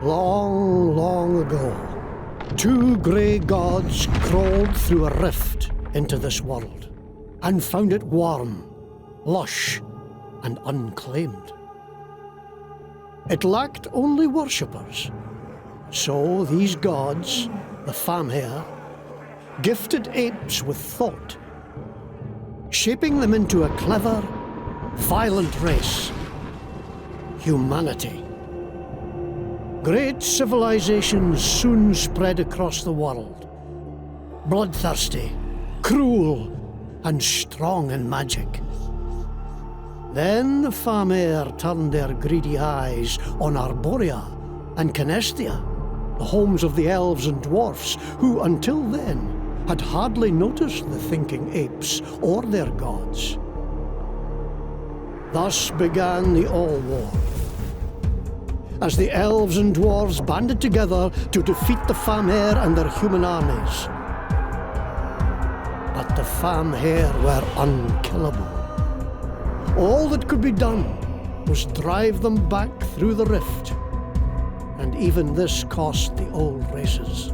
Long, long ago, two grey gods crawled through a rift into this world and found it warm, lush, and unclaimed. It lacked only worshippers, so these gods, the Famhair, gifted apes with thought, shaping them into a clever, violent race, humanity. Great civilizations soon spread across the world, bloodthirsty, cruel, and strong in magic. Then the Famhair turned their greedy eyes on Arborea and Canestia, the homes of the elves and dwarfs, who until then had hardly noticed the thinking apes or their gods. Thus began the All-War, as the elves and dwarves banded together to defeat the Famhair and their human armies. But the Famhair were unkillable. All that could be done was drive them back through the rift, and even this cost the old races.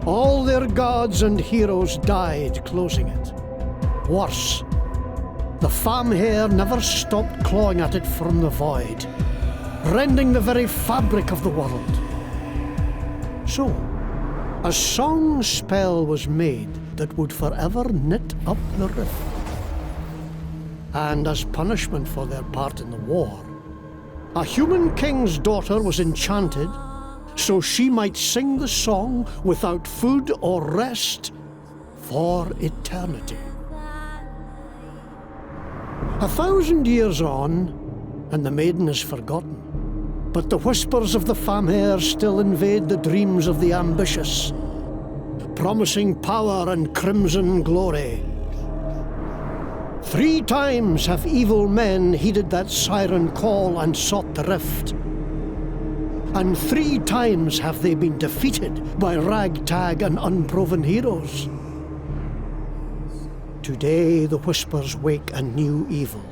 All their gods and heroes died closing it. Worse, the Famhair never stopped clawing at it from the void, rending the very fabric of the world. So, a song spell was made that would forever knit up the rift. And as punishment for their part in the war, a human king's daughter was enchanted so she might sing the song without food or rest for eternity. 1,000 years on, and the maiden is forgotten. But the whispers of the Famhair still invade the dreams of the ambitious, promising power and crimson glory. 3 times have evil men heeded that siren call and sought the rift. And 3 times have they been defeated by ragtag and unproven heroes. Today the whispers wake a new evil,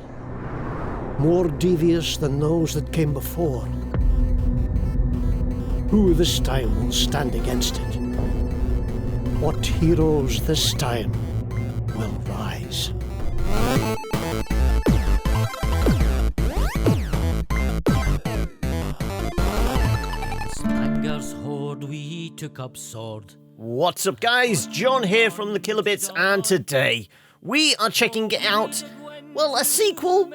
more devious than those that came before. Who this time will stand against it? What heroes this time will rise? Spanger's horde we took up sword. What's up, guys? John here from the Kilobits, and today we are checking out, well, a sequel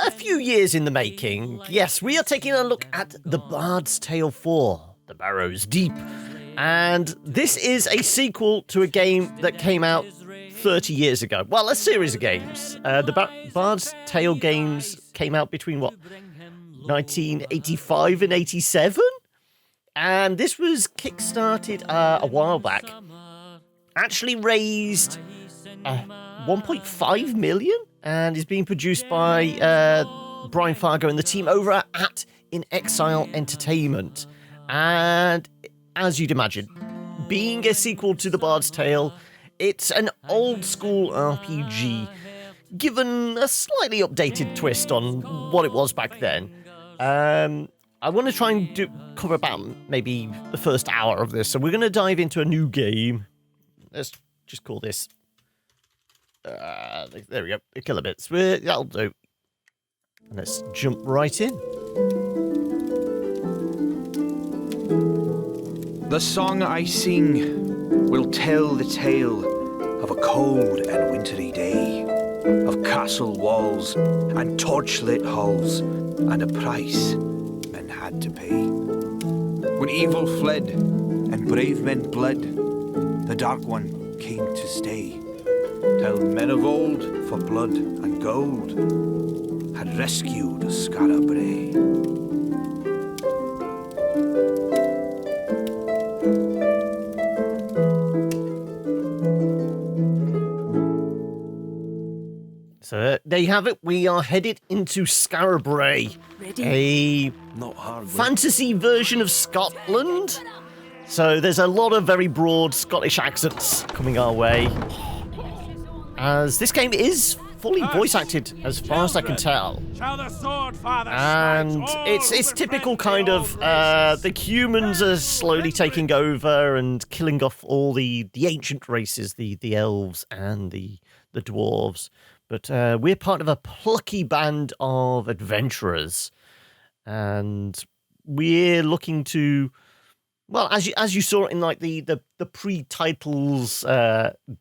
a few years in the making. Yes, we are taking a look at The Bard's Tale 4, The Barrows Deep. And this is a sequel to a game that came out 30 years ago. Well, a series of games. The Bard's Tale games came out between, 1985 and 87? And this was kickstarted a while back. Actually raised 1.5 million and is being produced by Brian Fargo and the team over at inXile Entertainment. And as you'd imagine, being a sequel to The Bard's Tale, it's an old school RPG given a slightly updated twist on what it was back then. I want to try and cover about maybe the first hour of this. So we're going to dive into a new game. Let's just call this... there we go. Kilobits. That'll do. And let's jump right in. The song I sing will tell the tale of a cold and wintry day, of castle walls and torchlit halls, and a price men had to pay. When evil fled and brave men bled, the Dark One came to stay, till men of old, for blood and gold, had rescued Skara Brae. So there you have it. We are headed into Skara Brae, a fantasy version of Scotland. So there's a lot of very broad Scottish accents coming our way, as this game is fully voice acted, as far as I can tell. And it's typical kind of the humans are slowly taking over and killing off all the ancient races, the elves and the dwarves. But we're part of a plucky band of adventurers, and we're looking to, well, as you saw in like the pre-titles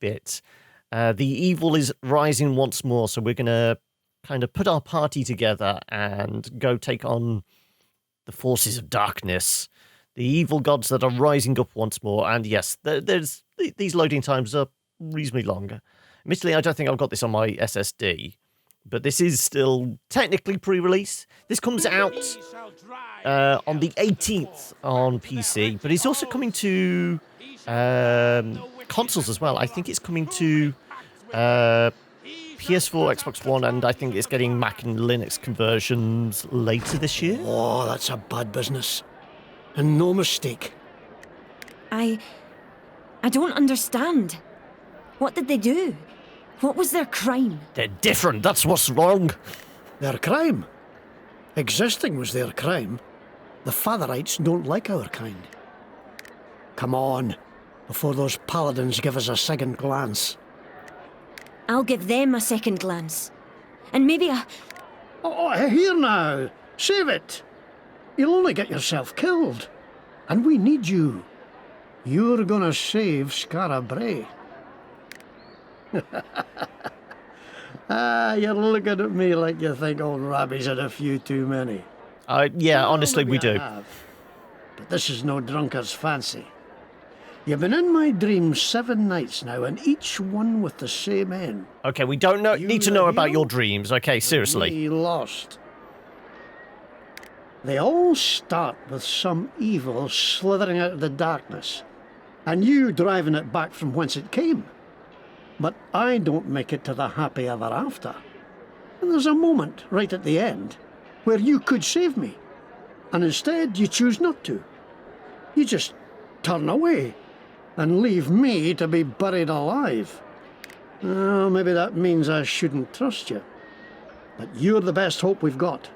bit, the evil is rising once more. So we're gonna kind of put our party together and go take on the forces of darkness, the evil gods that are rising up once more. And yes, these loading times are reasonably longer. Admittedly, I don't think I've got this on my SSD, but this is still technically pre-release. This comes out on the 18th on PC, but it's also coming to consoles as well. I think it's coming to PS4, Xbox One, and I think it's getting Mac and Linux conversions later this year. Oh, that's a bad business. And no mistake. I don't understand. What did they do? What was their crime? They're different, that's what's wrong. Their crime? Existing was their crime. The Fatherites don't like our kind. Come on, before those paladins give us a second glance. I'll give them a second glance. And maybe a... Oh, here now. Save it. You'll only get yourself killed. And we need you. You're gonna save Skara Brae. You're looking at me like you think old Robbie's had a few too many. Yeah, Well, honestly, we maybe I do. have. But this is no drunkard's fancy. You've been in my dreams 7 nights now, and each one with the same end. Okay, we don't need to know about your dreams. Okay, seriously. Me lost. They all start with some evil slithering out of the darkness, and you driving it back from whence it came. But I don't make it to the happy ever after. And there's a moment right at the end where you could save me, and instead you choose not to. You just turn away and leave me to be buried alive. Well, maybe that means I shouldn't trust you. But you're the best hope we've got.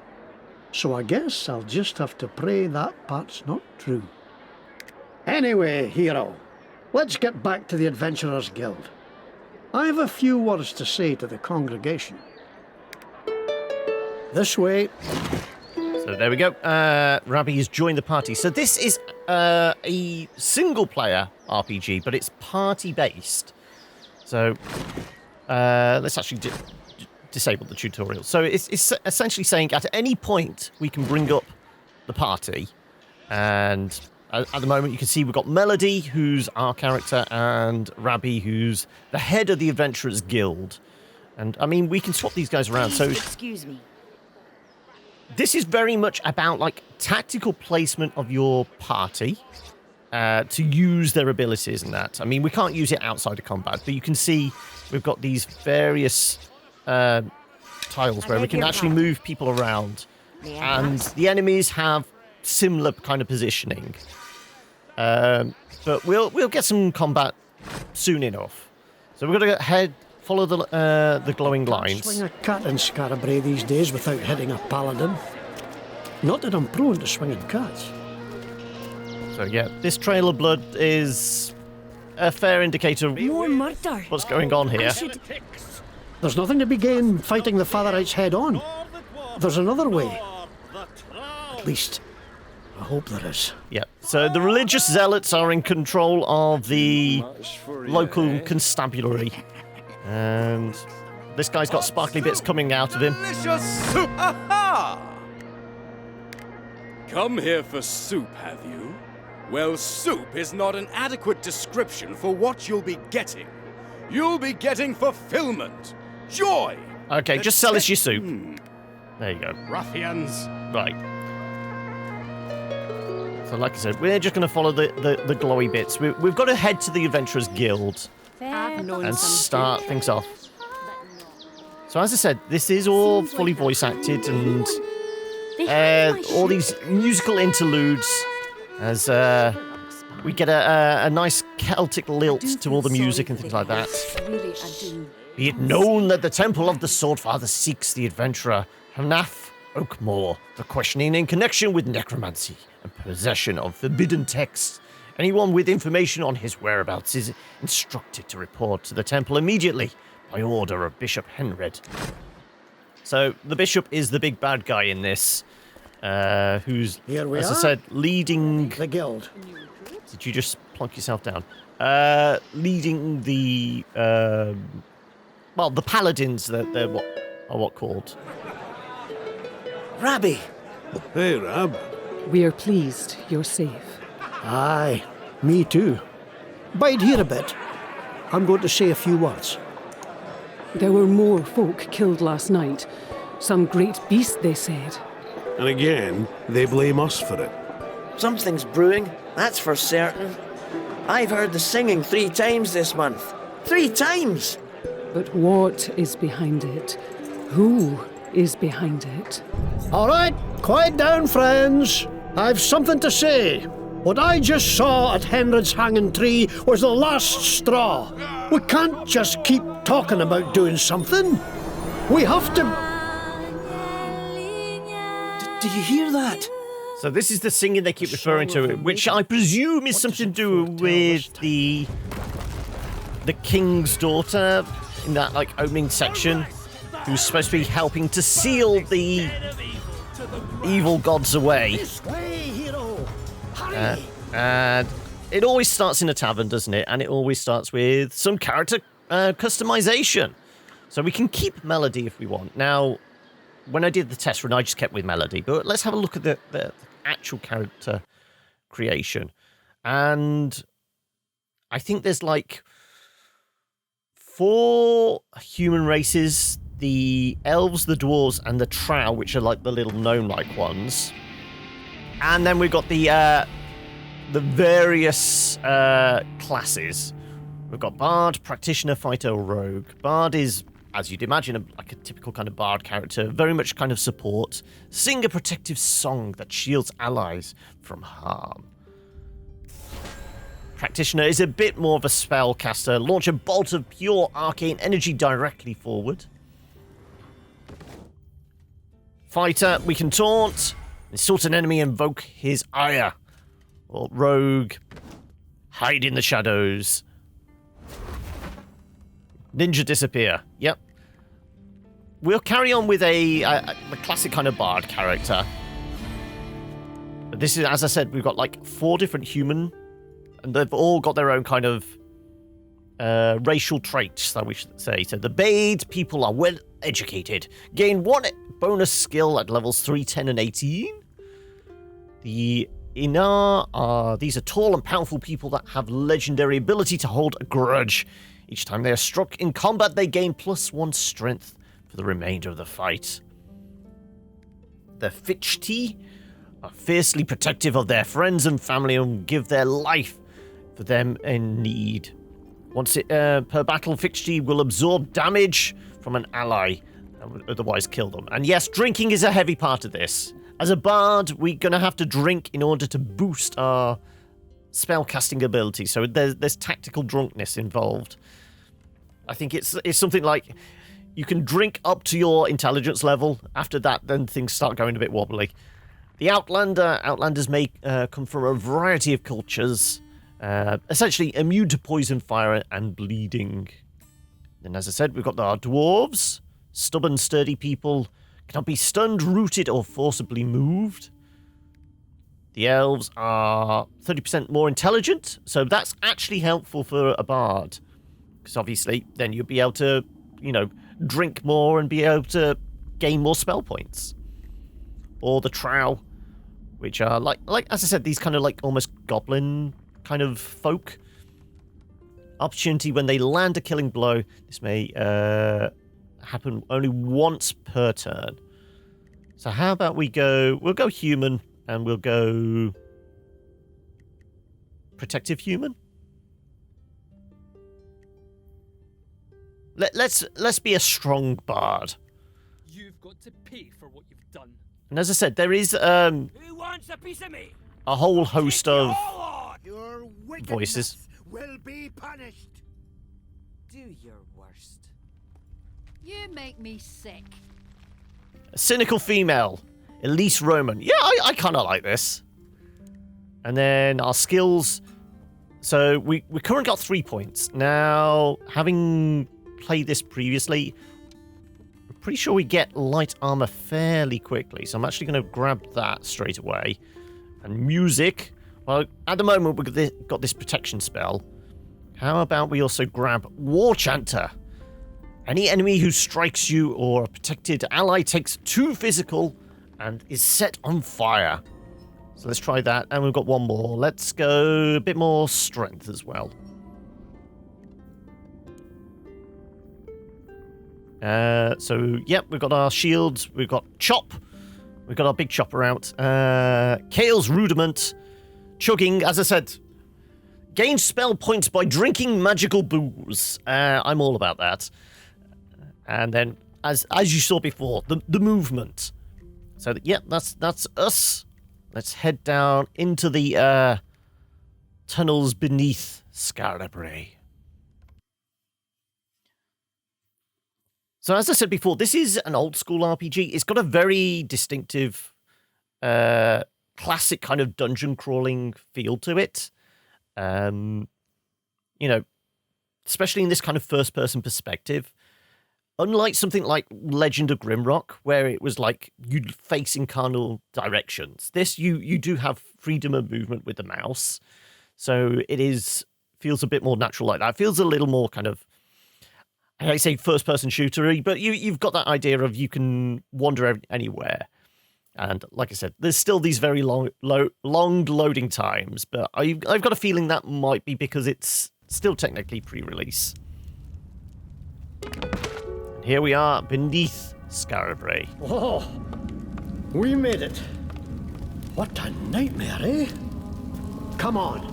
So I guess I'll just have to pray that part's not true. Anyway, hero, let's get back to the Adventurers Guild. I have a few words to say to the congregation. This way. So there we go. Rabbi has joined the party. So this is a single-player RPG, but it's party-based. So let's actually disable the tutorial. So it's essentially saying at any point we can bring up the party. And at the moment you can see we've got Melody, who's our character, and Rabbi, who's the head of the Adventurers Guild. And, I mean, we can swap these guys around. So Excuse me. this is very much about, like, tactical placement of your party to use their abilities and that. I mean, we can't use it outside of combat, but you can see we've got these various tiles where we can actually move people around. And the enemies have similar kind of positioning. But we'll get some combat soon enough. So we're going to follow the glowing lines. Swing a cat in Skara Brae these days without hitting a paladin. Not that I'm prone to swinging cats. So yeah, this trail of blood is a fair indicator of More murder. what's going on here. There's nothing to be gained fighting the Fatherites head on. There's another way. At least, I hope there is. Yeah, so the religious zealots are in control of the local constabulary. And this guy's got sparkly bits coming out of him. Delicious soup! Aha! Come here for soup, have you? Well, soup is not an adequate description for what you'll be getting. You'll be getting fulfillment, joy. Okay, just sell us your soup. There you go. Ruffians. Right. So like I said, we're just going to follow the glowy bits. We've got to head to the Adventurers Guild and start things off. So as I said, this is all fully voice acted, and all these musical interludes as we get a nice Celtic lilt to all the music and things like that. Be it known that the Temple of the Swordfather seeks the adventurer Hanath Oakmore for questioning in connection with necromancy and possession of forbidden texts. Anyone with information on his whereabouts is instructed to report to the temple immediately by order of Bishop Henred. So the bishop is the big bad guy in this, who's, Here we as are. I said, leading... The guild. Did you just plonk yourself down? Leading the, well, the paladins, they're what called? Rabbi. Hey, Rab. We are pleased you're safe. Aye, me too. Bide here a bit. I'm going to say a few words. There were more folk killed last night. Some great beast, they said. And again, they blame us for it. Something's brewing, that's for certain. I've heard the singing 3 times this month. 3 times! But what is behind it? Who is behind it? All right, quiet down, friends. I've something to say. What I just saw at Henred's hanging tree was the last straw. We can't just keep talking about doing something. We have to... Do you hear that? So this is the singing they keep referring to, which I presume is something to do with the king's daughter in that like opening section, who's supposed to be helping to seal the evil gods away. This way, hero. Hurry. And it always starts in a tavern, doesn't it? And it always starts with some character customization. So we can keep melody if we want. Now, when I did the test run, I just kept with melody. But let's have a look at the actual character creation. And I think there's like 4 human races. The elves, the dwarves, and the trow, which are like the little gnome-like ones. And then we've got the various classes. We've got bard, practitioner, fighter, rogue. Bard is, as you'd imagine, like a typical kind of bard character, very much kind of support. Sing a protective song that shields allies from harm. Practitioner is a bit more of a spellcaster. Launch a bolt of pure arcane energy directly forward. Fighter, we can taunt. Insult an enemy, invoke his ire. Or rogue, hide in the shadows. Ninja disappear. Yep. We'll carry on with the classic kind of bard character. This is, as I said, we've got like 4 different human, and they've all got their own kind of racial traits, that we should say. So the Bade people are well educated. Gain 1 bonus skill at levels 3, 10, and 18. The Inar these are tall and powerful people that have legendary ability to hold a grudge. Each time they are struck in combat, they gain +1 strength for the remainder of the fight. The Fichti are fiercely protective of their friends and family and give their life for them in need. Once per battle, Fichti will absorb damage from an ally that would otherwise kill them. And yes, drinking is a heavy part of this. As a bard, we're going to have to drink in order to boost our spellcasting ability. So there's tactical drunkenness involved. I think it's something like you can drink up to your intelligence level. After that, then things start going a bit wobbly. The Outlanders may come from a variety of cultures, essentially immune to poison, fire, and bleeding. Then, as I said, we've got our dwarves, stubborn, sturdy people, cannot be stunned, rooted, or forcibly moved. The elves are 30% more intelligent, so that's actually helpful for a bard. Because obviously, then you'll be able to, drink more and be able to gain more spell points. Or the trow, which are like as I said, these kind of like almost goblin kind of folk. Opportunity when they land a killing blow. This may happen only once per turn. So how about we'll go human and we'll go protective human. Let's be a strong bard. You've got to pay for what you've done. And as I said, there is Who wants a piece of me? a whole host of Your voices. will be punished. Do your worst. You make me sick. A cynical female, Elise Roman. Yeah, I kind of like this. And then our skills. So we currently got 3 points. Now, having played this previously, I'm pretty sure we get light armor fairly quickly. So I'm actually going to grab that straight away. And music. Well, at the moment, we've got this protection spell. How about we also grab War Chanter? Any enemy who strikes you or a protected ally takes 2 physical and is set on fire. So let's try that. And we've got one more. Let's go a bit more strength as well. Yep, we've got our shields. We've got Chop. We've got our big chopper out. Kale's Rudiment. Chugging, as I said. Gain spell points by drinking magical booze. I'm all about that. And then, as you saw before, the movement. So, yep, that's us. Let's head down into the tunnels beneath Skara Brae. So as I said before, this is an old school RPG. It's got a very distinctive, classic kind of dungeon crawling feel to it. You know, especially in this kind of first person perspective. Unlike something like Legend of Grimrock, where it was like you'd face in cardinal directions, this you do have freedom of movement with the mouse, so feels a bit more natural like that. It feels a little more kind of, I say first person shootery, but you've got that idea of you can wander anywhere. And like I said, there's still these very long loading times, but I've got a feeling that might be because it's still technically pre-release. Here we are, beneath Skara Brae. Oh, we made it. What a nightmare, eh? Come on.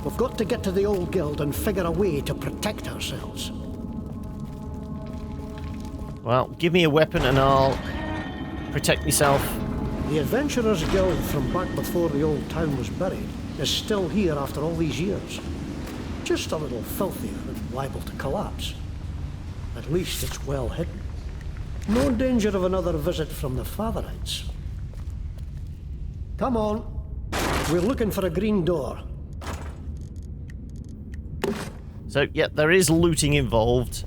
We've got to get to the old guild and figure a way to protect ourselves. Well, give me a weapon and I'll protect myself. The Adventurers Guild from back before the old town was buried is still here after all these years. Just a little filthier and liable to collapse. At least it's well hidden. No danger of another visit from the Fanatics. Come on. We're looking for a green door. So, yeah, there is looting involved.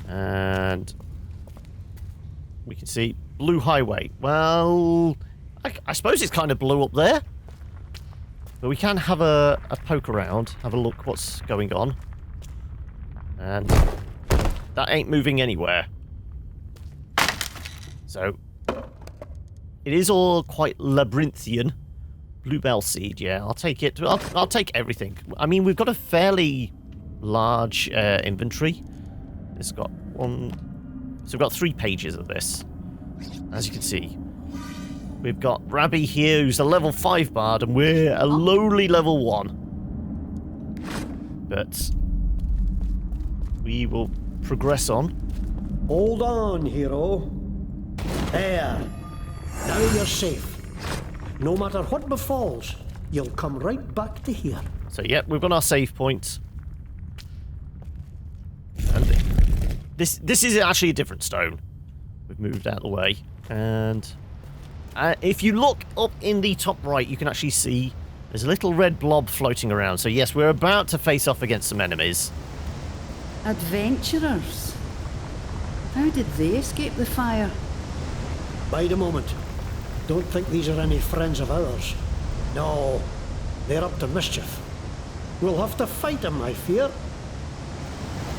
And we can see Blue Highway. Well, I suppose it's kind of blue up there. But we can have a poke around, have a look what's going on. And that ain't moving anywhere. So, it is all quite labyrinthian. Bluebell seed, yeah, I'll take it. I'll take everything. I mean, we've got a fairly large inventory. It's got one... So we've got 3 pages of this. As you can see. We've got Rabbi here, who's a level 5 bard, and we're a lowly level 1. But we will progress on. Hold on, hero. There. Now you're safe. No matter what befalls, you'll come right back to here. So, yeah, we've got our save point. And this is actually a different stone. We've moved out of the way. And if you look up in the top right, you can actually see there's a little red blob floating around. So, yes, we're about to face off against some enemies. Adventurers? How did they escape the fire? Bide a moment. Don't think these are any friends of ours. No, they're up to mischief. We'll have to fight them, I fear.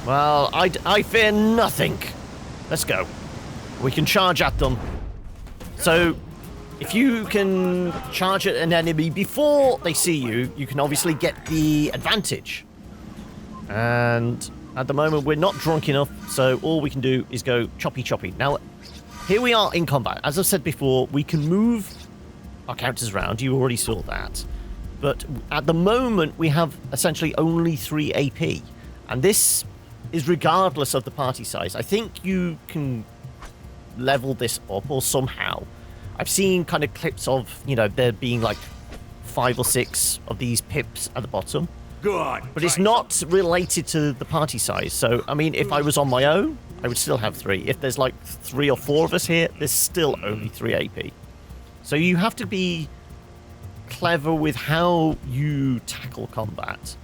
Well, I fear nothing. Let's go. We can charge at them. So, if you can charge at an enemy before they see you, you can obviously get the advantage. And at the moment, we're not drunk enough, so all we can do is go choppy choppy. Now, here we are in combat. As I've said before, we can move our characters around. You already saw that. But at the moment, we have essentially only 3 AP. And this is regardless of the party size. I think you can level this up or somehow. I've seen kind of clips of, you know, there being like 5 or 6 of these pips at the bottom. Good. But it's not related to the party size. So, I mean, if I was on my own, I would still have 3. If there's like 3 or 4 of us here, there's still only 3 AP. So you have to be clever with how you tackle combat.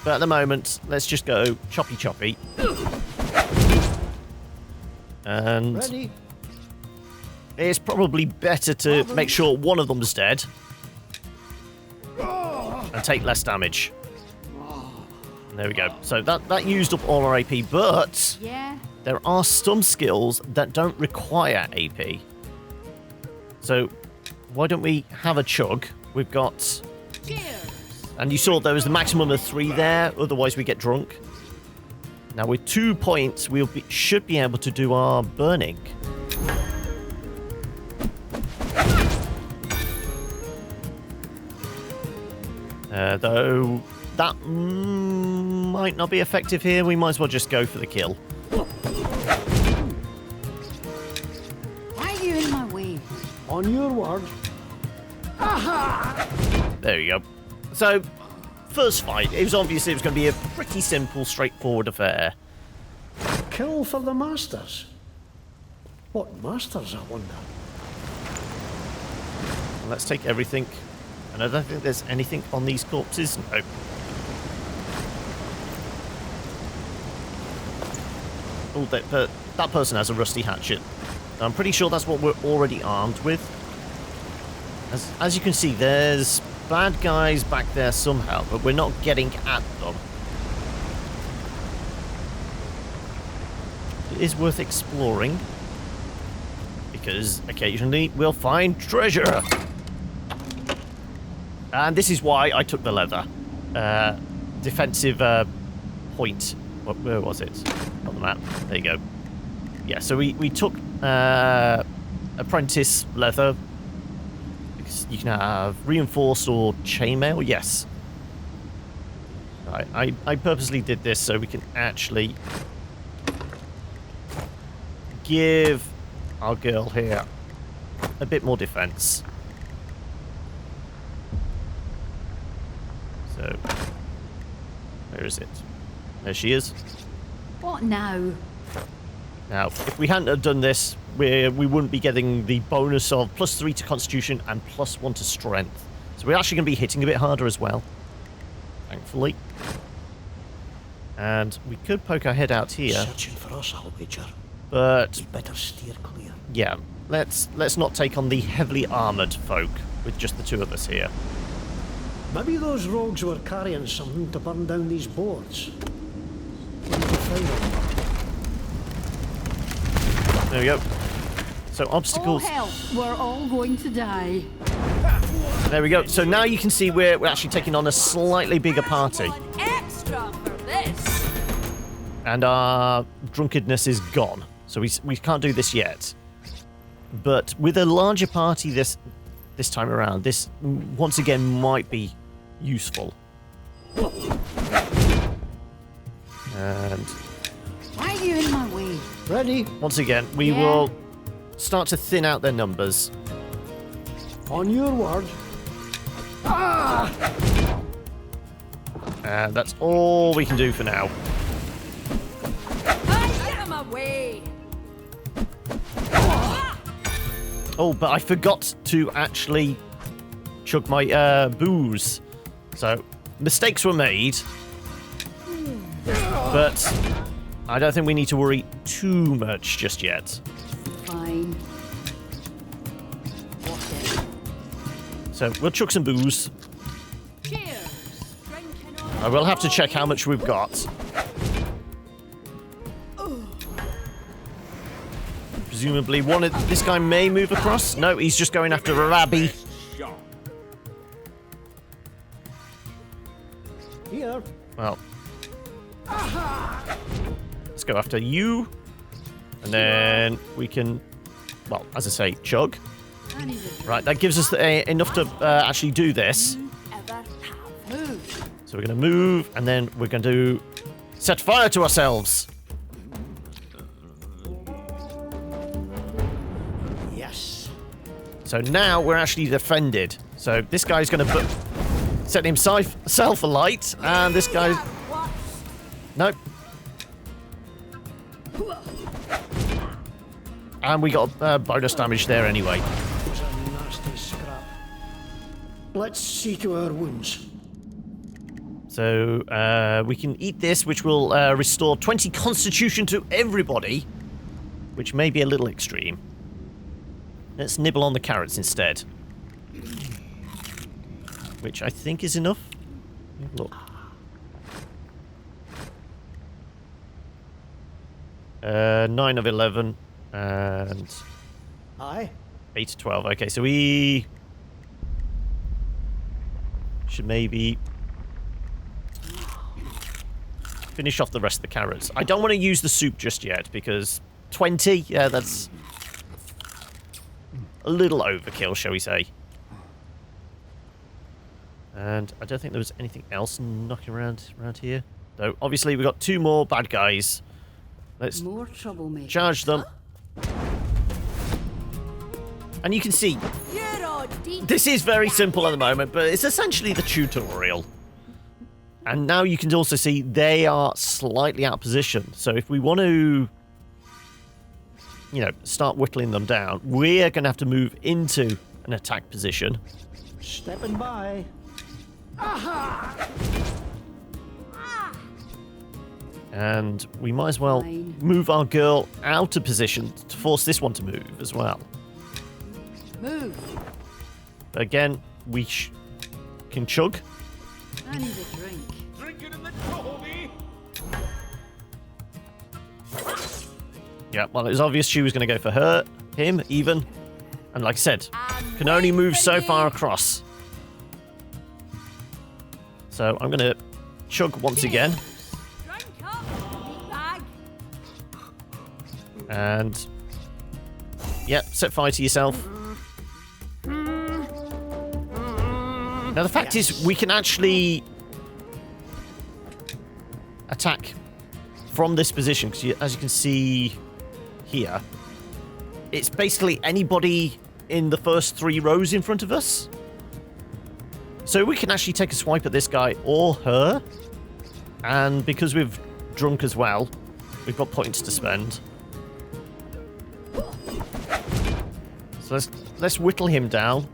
But at the moment, let's just go choppy choppy. And Ready? it's probably better to make sure one of them's dead and take less damage. There we go. So that used up all our AP, but Yeah. there are some skills that don't require AP. So why don't we have a chug? We've got... And you saw there was the maximum of 3 there, otherwise we get drunk. Now with 2 points, we should be able to do our burning. Though that might not be effective here, we might as well just go for the kill. Why are you in my way? On your word. There we go. So, first fight, it was obvious it was going to be a pretty simple, straightforward affair. Kill for the masters. What masters, I wonder? Let's take everything. And I don't think there's anything on these corpses. No. Oh, that person has a rusty hatchet. I'm pretty sure that's what we're already armed with. As you can see, there's bad guys back there somehow, but we're not getting at them. It is worth exploring, because occasionally we'll find treasure. And this is why I took the leather. Defensive point. Where was it? On the map. There you go. Yeah, so we took apprentice leather. Because you can have reinforced or chainmail. Yes. I purposely did this so we can actually give our girl here a bit more defense. So, where is it? There she is. What now? Now, if we hadn't have done this, we wouldn't be getting the bonus of +3 to Constitution and +1 to Strength. So we're actually going to be hitting a bit harder as well, thankfully. And we could poke our head out here. Searching for us, I'll wager. But We'd better steer clear. yeah, let's not take on the heavily armored folk with just the 2 of us here. Maybe those rogues were carrying something to burn down these boards. When did we find them? There we go. So obstacles. Oh hell, we're all going to die. There we go. So now you can see we're actually taking on a slightly bigger party. Extra for this. And our drunkenness is gone. So we can't do this yet. But with a larger party this time around, this once again might be useful. And Why are you in my way? Ready? once again, we Yeah. will start to thin out their numbers. On your word. And that's all we can do for now. Get him away. Oh, but I forgot to actually chug my booze. So, mistakes were made. But I don't think we need to worry too much just yet. Fine. Whatever. So, we'll chug some booze. Cheers. Drinking on. I will have to check how much we've got. Presumably this guy may move across. No, he's just going after a rabbi. Here. Well, let's go after you. And then we can, well, as I say, chug. I need a Right, that gives us enough to actually do this. Ever have. move. So we're going to move, and then we're going to set fire to ourselves. Yes. So now we're actually defended. So this guy's going to set himself alight, and this guy... Nope. And we got bonus damage there anyway. It was a nasty scrap. Let's see to our wounds. So we can eat this, which will restore 20 constitution to everybody, which may be a little extreme. Let's nibble on the carrots instead, which I think is enough. Look. 9 of 11 and Aye. 8 of 12. Okay, so we should maybe finish off the rest of the carrots. I don't want to use the soup just yet because 20, yeah, that's a little overkill, shall we say. And I don't think there was anything else knocking around here. So obviously we've got 2 more bad guys. Let's More troublemaker. charge them. And you can see, You're on deep. this is very simple at the moment, but it's essentially the tutorial. And now you can also see they are slightly out of position. So if we want to, you know, start whittling them down, we're going to have to move into an attack position. Stepping by. And we might as well Fine. move our girl out of position to force this one to move as well. Move. But again, we can chug. I need a drink. Yeah, well, it was obvious she was going to go for him, even. And like I said, can only move so far across. So I'm going to chug once again. Drink up, meat bag. And, yeah, set fire to yourself. Now, the fact is, we can actually attack from this position, because as you can see here, it's basically anybody in the first 3 rows in front of us. So we can actually take a swipe at this guy or her. And because we've drunk as well, we've got points to spend. So let's whittle him down.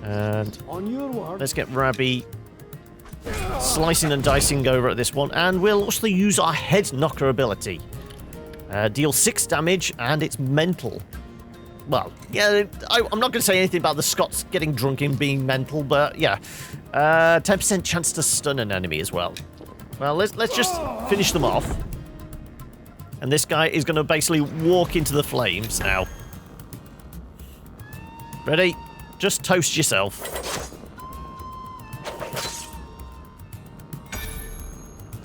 And On your word. let's get Rabbi slicing and dicing over at this one. And we'll also use our head knocker ability. Deal 6 damage, and it's mental. Well, yeah, I'm not going to say anything about the Scots getting drunk and being mental, but yeah. 10% chance to stun an enemy as well. Well, let's just finish them off. And this guy is going to basically walk into the flames now. Ready? Just toast yourself.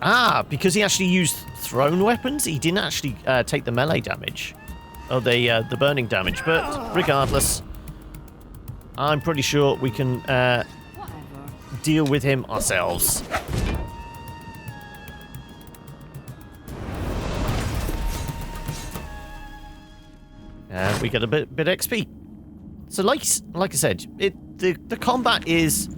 Ah, because he actually used thrown weapons, he didn't actually take the melee damage. Oh, the burning damage. But regardless, I'm pretty sure we can deal with him ourselves. And we get a bit XP. So like I said, the combat is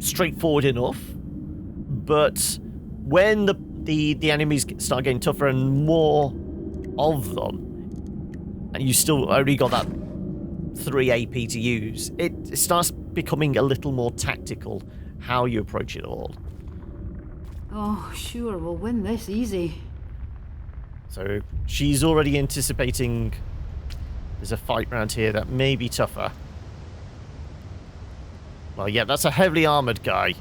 straightforward enough, but when the enemies start getting tougher and more of them, and you still only got that 3 AP to use, it starts becoming a little more tactical how you approach it all. Oh, sure, we'll win this easy. So she's already anticipating there's a fight round here that may be tougher. Well, yeah, that's a heavily armored guy.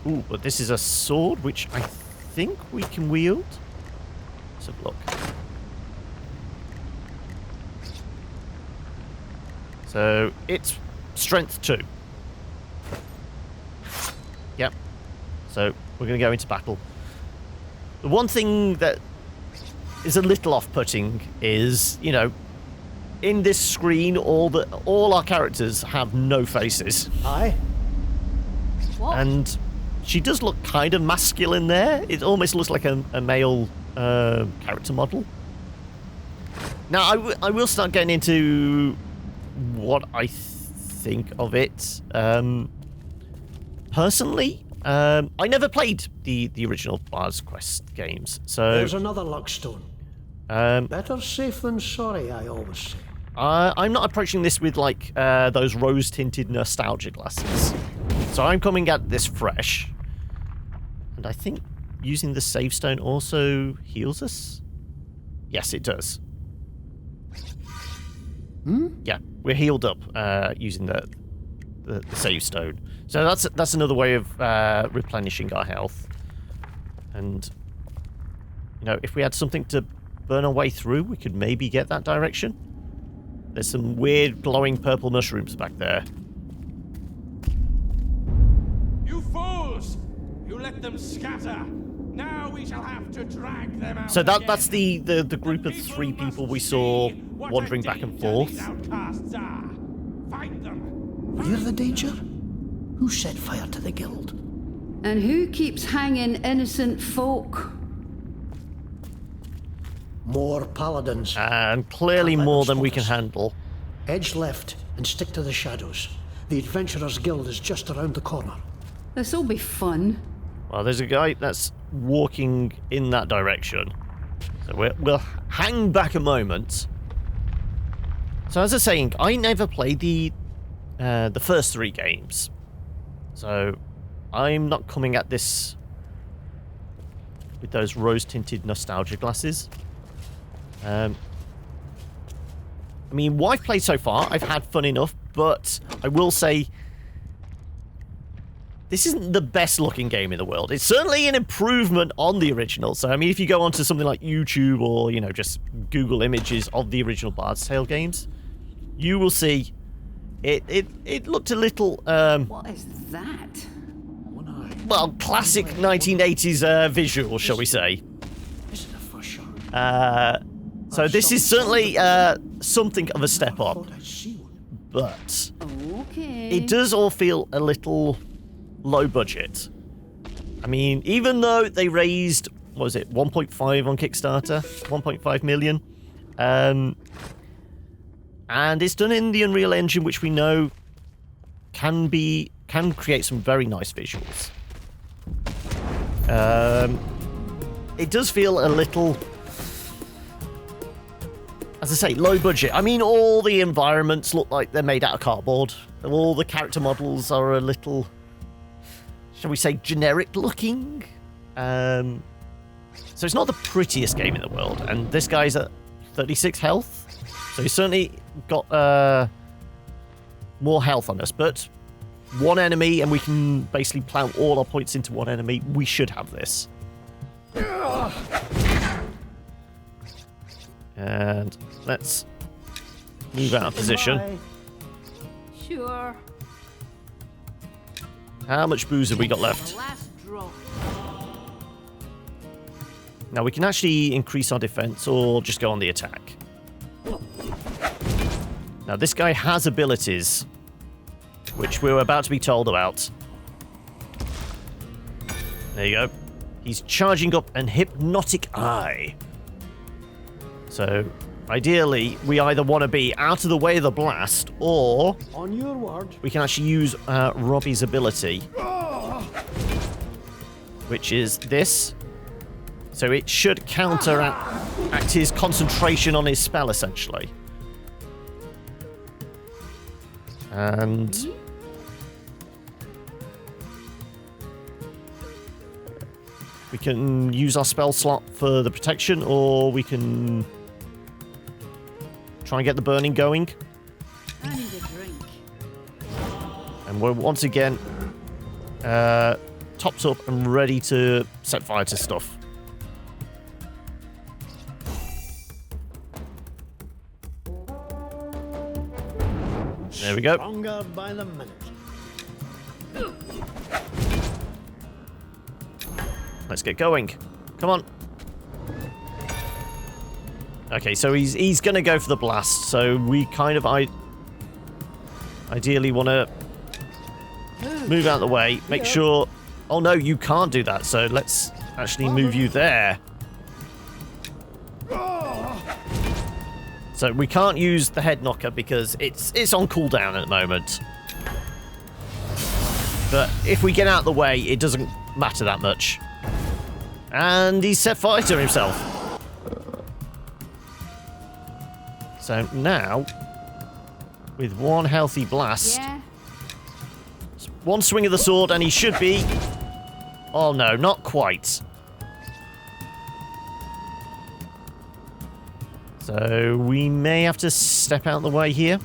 Ooh, but this is a sword, which I think we can wield. Let's have a look. So, it's strength 2. Yep. So, we're going to go into battle. The one thing that is a little off-putting is, you know, in this screen, all our characters have no faces. Aye. What? And she does look kind of masculine there. It almost looks like a male character model. Now, I will start getting into what I think of it. Personally, I never played the original Barrows Quest games, so There's another luckstone. Better safe than sorry, I always say. I'm not approaching this with like those rose-tinted nostalgia glasses. So I'm coming at this fresh. And I think using the save stone also heals us? Yes, it does. Yeah, we're healed up using the save stone. So that's another way of replenishing our health. And, you know, if we had something to burn our way through, we could maybe get that direction. There's some weird glowing purple mushrooms back there. You fools! You let them scatter! Now we shall have to drag them out. So that's the group of 3 people we saw wandering back and forth. Find them. Hear the danger? Who set fire to the guild? And who keeps hanging innocent folk? More paladins. And clearly more than we can handle. Edge left and stick to the shadows. The Adventurers Guild is just around the corner. This'll be fun. Well, there's a guy that's walking in that direction. So we'll hang back a moment. So as I was saying, I never played the first 3 games. So I'm not coming at this with those rose-tinted nostalgia glasses. I mean, what I've played so far, I've had fun enough, but I will say this isn't the best looking game in the world. It's certainly an improvement on the original. So, I mean, if you go onto something like YouTube or, you know, just Google images of the original Bard's Tale games, you will see it looked a little, What is that? well, classic 1980s visual, shall we say. Is it a for sure? So this is certainly something of a step up. But Okay. it does all feel a little low budget. I mean, even though they raised, what was it, 1.5 on Kickstarter? 1.5 million. And it's done in the Unreal Engine, which we know can create some very nice visuals. It does feel a little, as I say, low budget. I mean, all the environments look like they're made out of cardboard. All the character models are a little, shall we say, generic looking. So it's not the prettiest game in the world. And this guy's at 36 health. So he's certainly got more health on us. But one enemy, and we can basically plow all our points into one enemy. We should have this. And let's move out of position. Sure. How much booze have we got left? Last drop. Now we can actually increase our defense or just go on the attack. Now this guy has abilities, which we're about to be told about. There you go. He's charging up an hypnotic eye. So, ideally, we either want to be out of the way of the blast, or On your word. we can actually use Robbie's ability, which is this. So it should counteract his concentration on his spell, essentially. And we can use our spell slot for the protection, or we can try and get the burning going. I need a drink. And we're once again topped up and ready to set fire to stuff. There we go. Stronger by the minute. Let's get going. Come on. Okay, so he's going to go for the blast. So we kind of ideally want to move out of the way. Make sure... Oh, no, you can't do that. So let's actually move you there. So we can't use the head knocker because it's on cooldown at the moment. But if we get out of the way, it doesn't matter that much. And he's set fire to himself. So now, with one healthy blast, Yeah. one swing of the sword, and he should be... Oh no, not quite. So we may have to step out of the way here.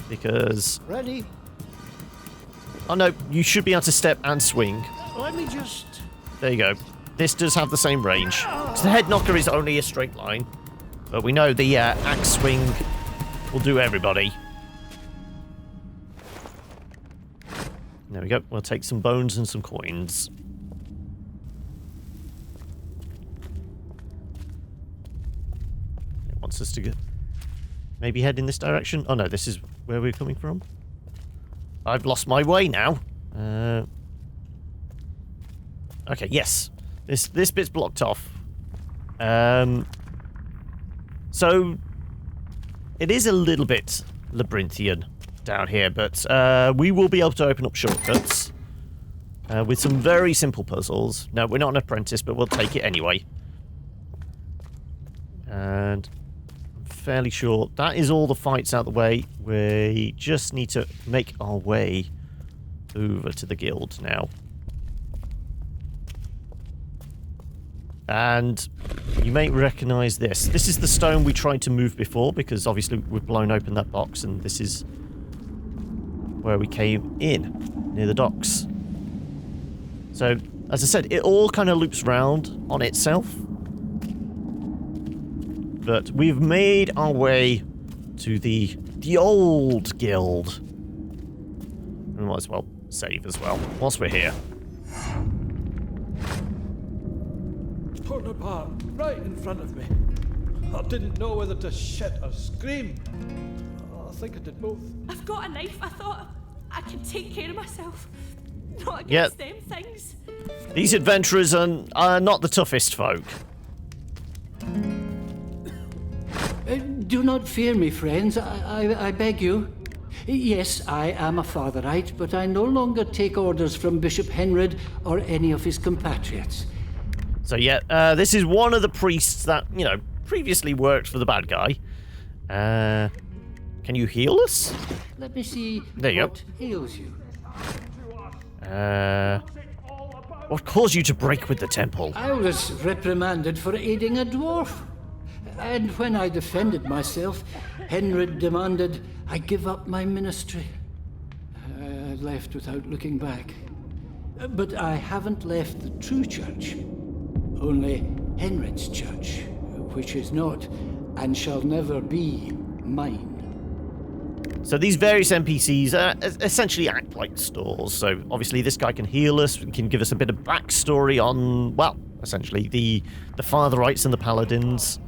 Because... Ready? Oh no, you should be able to step and swing. Let me just... There you go. This does have the same range. So the head knocker is only a straight line. But we know the axe swing will do everybody. There we go. We'll take some bones and some coins. It wants us to go. Maybe head in this direction. Oh no, this is where we're coming from. I've lost my way now. Okay, yes. This bit's blocked off. So it is a little bit labyrinthian down here, but we will be able to open up shortcuts with some very simple puzzles. No, we're not an apprentice, but we'll take it anyway. And I'm fairly sure that is all the fights out the way. We just need to make our way over to the guild now. And you may recognize this. This is the stone we tried to move before, because obviously we've blown open that box, and this is where we came in, near the docks. So, as I said, it all kind of loops round on itself. But we've made our way to the old guild. We might as well save as well, whilst we're here. Torn apart, right in front of me. I didn't know whether to shit or scream. I think I did both. I've got a knife. I thought I could take care of myself. Not against them things. These adventurers are not the toughest folk. Do not fear me, friends. I beg you. Yes, I am a fatherite, but I no longer take orders from Bishop Henrid or any of his compatriots. So yeah, this is one of the priests that, you know, previously worked for the bad guy. Can you heal us? Let me see what ails you. What caused you to break with the temple? I was reprimanded for aiding a dwarf. And when I defended myself, Henrid demanded I give up my ministry. I left without looking back. But I haven't left the true church. Only Henrid's church, which is not and shall never be mine. So these various NPCs essentially act like stores. So obviously this guy can heal us, can give us a bit of backstory on, well, essentially the Fatherites and the Paladins.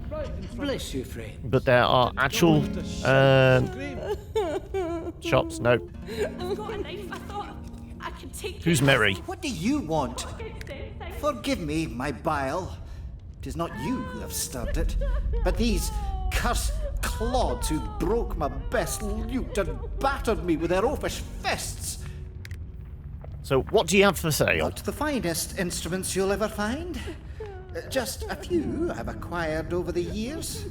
Bless you, friend. But there are actual shops. No. I've got a knife. I thought I could take. Who's Mary? What do you want? Forgive me, my bile. 'Tis not you who have stirred it, but these cursed clods who broke my best lute and battered me with their oafish fists. So what do you have for sale? Not the finest instruments you'll ever find. Just a few I've acquired over the years.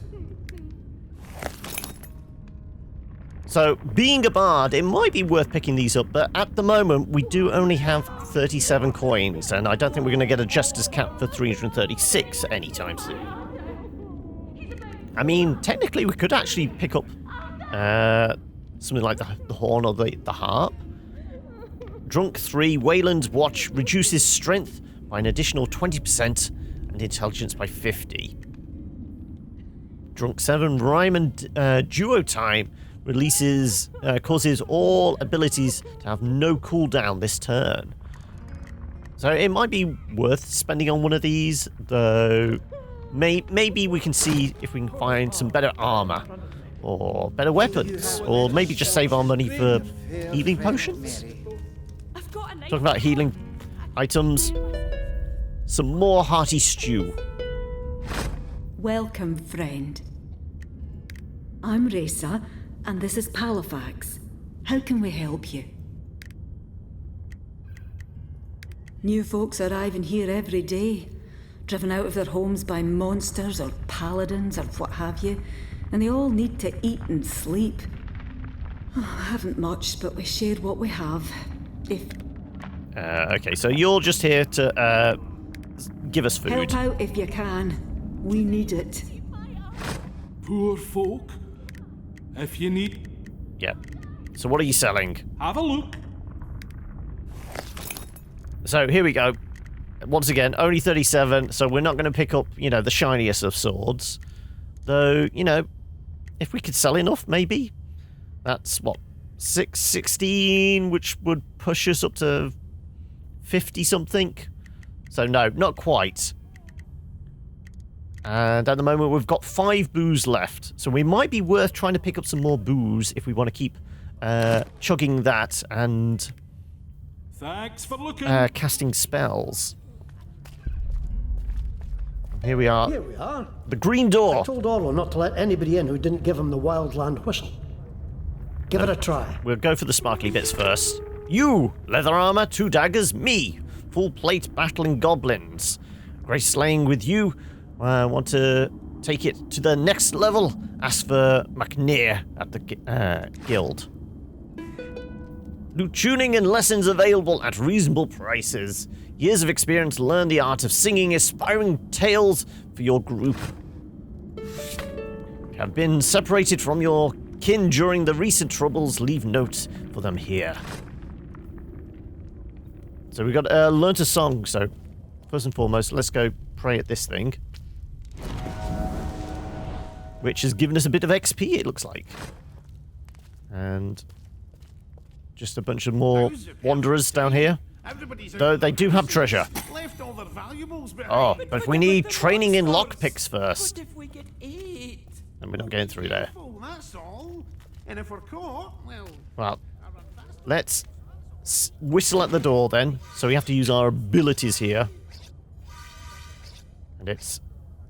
So, being a bard, it might be worth picking these up, but at the moment, we do only have 37 coins, and I don't think we're going to get a Justice Cap for 336 anytime soon. I mean, technically, we could actually pick up something like the horn or the harp. Drunk 3, Wayland's Watch reduces strength by an additional 20% and intelligence by 50. Drunk 7, Rhyme and Duo Time causes all abilities to have no cooldown this turn. So it might be worth spending on one of these, though maybe we can see if we can find some better armor or better weapons, or maybe just save our money for healing potions. Talking about healing items, some more hearty stew. Welcome, friend. I'm Resa, and this is Palafax. How can we help you? New folks arriving here every day, driven out of their homes by monsters or paladins or what have you, and they all need to eat and sleep. Oh, I haven't much, but we share what we have. Okay, so you're just here to give us food. Help out if you can. We need it. Poor folk. If you need... Yep. So what are you selling? Have a look. So here we go. Once again, only 37, so we're not going to pick up, you know, the shiniest of swords. Though, you know, if we could sell enough, maybe. That's, what, 16, which would push us up to 50-something. So no, not quite. And at the moment, we've got 5 booze left. So we might be worth trying to pick up some more booze if we want to keep chugging that and Thanks for looking. Casting spells. Here we are. Here we are. The green door. I told Orlo not to let anybody in who didn't give him the wildland whistle. Give it a try. We'll go for the sparkly bits first. You! Leather armor, 2 daggers, me! Full plate battling goblins. Grace slaying with you. I want to take it to the next level. Ask for McNear at the guild. New tuning and lessons available at reasonable prices. Years of experience, learn the art of singing inspiring tales for your group. Have been separated from your kin during the recent troubles. Leave notes for them here. So we got learnt a song. So first and foremost, let's go pray at this thing, which has given us a bit of XP. It looks like, and just a bunch of more wanderers down here. Though they do have treasure. Oh, but we need training in lockpicks first. And we're not getting through there. Well, let's whistle at the door then. So we have to use our abilities here. And it's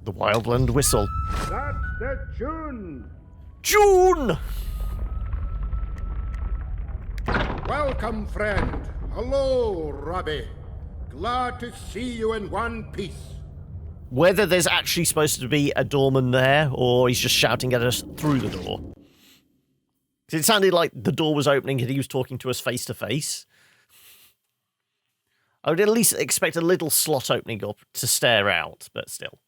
the Wildland Whistle. That's the June! June! Welcome, friend. Hello, Robbie. Glad to see you in one piece. Whether there's actually supposed to be a doorman there, or he's just shouting at us through the door. Because it sounded like the door was opening and he was talking to us face to face. I would at least expect a little slot opening up to stare out, but still.